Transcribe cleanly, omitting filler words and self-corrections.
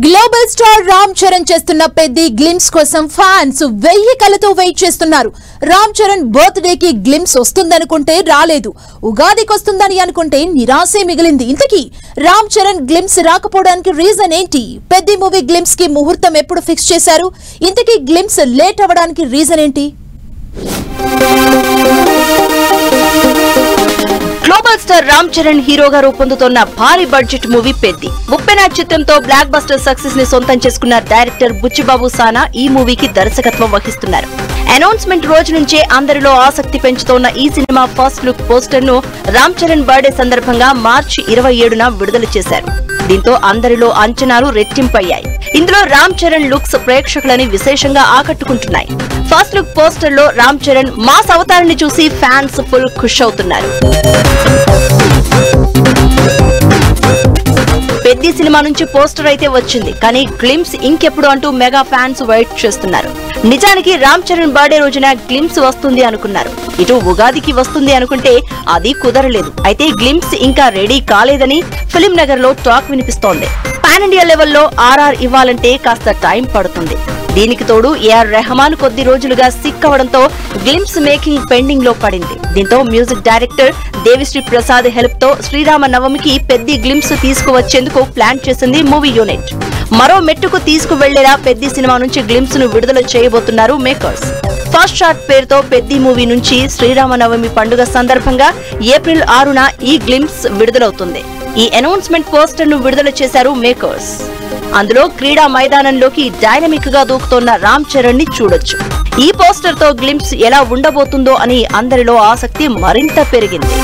Global star Ram Charan చేస్తున్న Peddi glimpse కోసం fans 1000 కలతో wait చేస్తున్నారు. రామ్ చరణ్ బర్త్డే కి గ్లిమ్స్ వస్తుందనుకుంటే రాలేదు, ఉగాదికి వస్తుందని అనుకుంటే నిరాశే మిగిలింది. ఇంతకీ రామ్ చరణ్ గ్లిమ్స్ రాకపోవడానికి రీజన్ ఏంటి? పెద్ది మూవీ గ్లిమ్స్ కి ముహూర్తం ఎప్పుడు ఫిక్స్ చేశారు? ఇంతకీ గ్లిమ్స్ లేట్ అవ్వడానికి రీజన్ ఏంటి? గ్లోబల్ స్టార్ రామ్ చరణ్ హీరోగా రూపొందుతున్న భారీ బడ్జెట్ మూవీ పెద్ది. 30 చిత్రంతో బ్లాక్ బస్టర్ సక్సెస్ ని సొంతం చేసుకున్న డైరెక్టర్ బుచ్చిబాబు సానా ఈ మూవీకి దర్శకత్వం వహిస్తున్నారు. అనౌన్స్మెంట్ రోజు నుంచే అందరిలో ఆసక్తి పెంచుతోన్న ఈ సినిమా ఫస్ట్ లుక్ పోస్టర్ ను రామ్ చరణ్ బర్త్డే సందర్భంగా మార్చి 27న విడుదల చేశారు. దీంతో అందరిలో అంచనాలు రెట్టింపయ్యాయి. ఇందులో రామ్ చరణ్ లుక్స్ ప్రేక్షకులని విశేషంగా ఆకట్టుకుంటున్నాయి. ఫస్ట్ లుక్ పోస్టర్ లో రామ్ చరణ్ మాస్ అవతారాన్ని చూసి ఫ్యాన్స్ ఫుల్ ఖుష్ అవుతున్నారు. పెద్ది సినిమా నుంచి పోస్టర్ అయితే వచ్చింది, కానీ గ్లిమ్స్ ఇంకెప్పుడు అంటూ మెగా ఫ్యాన్స్ వెయిట్ చేస్తున్నారు. నిజానికి రామ్ చరణ్ బర్త్డే రోజున గ్లిమ్స్ వస్తుంది అనుకున్నారు. ఇటు ఉగాదికి వస్తుంది అనుకుంటే అది కుదరలేదు. అయితే గ్లిమ్స్ ఇంకా రెడీ కాలేదని ఫిలిం నగర్ లో టాక్ వినిపిస్తోంది. పాన్ ఇండియా లెవెల్లో ఆర్ఆర్ ఇవ్వాలంటే కాస్త టైం పడుతుంది. దీనికి తోడు ఏఆర్ రెహమాన్ కొద్ది రోజులుగా సిక్ అవడంతో గ్లిమ్స్ మేకింగ్ పెండింగ్ లో పడింది. దీంతో music director Devi Sri Prasad help తో శ్రీరామ నవమికి పెద్ది గ్లిమ్స్ తీసుకువచ్చేందుకు ప్లాన్ చేసింది మూవీ యూనిట్. మరో మెట్టుకు తీసుకువెళ్లేలా పెద్ది సినిమా నుంచి గ్లిమ్స్ ను విడుదల చేయబోతున్నారు మేకర్స్. ఫస్ట్ షాట్ పేరుతో పెద్ది మూవీ నుంచి శ్రీరామ నవమి పండుగ సందర్భంగా ఏప్రిల్ 6న ఈ గ్లిమ్స్ విడుదలవుతుంది. ఈ అనౌన్స్మెంట్ పోస్టర్ ను విడుదల చేశారు మేకర్స్. అందులో క్రీడా మైదానంలోకి డైనమిక్ గా దూకుతోన్న రామ్ చరణ్ ని చూడొచ్చు. ఈ పోస్టర్ తో గ్లిమ్స్ ఎలా ఉండబోతుందో అని అందరిలో ఆసక్తి మరింత పెరిగింది.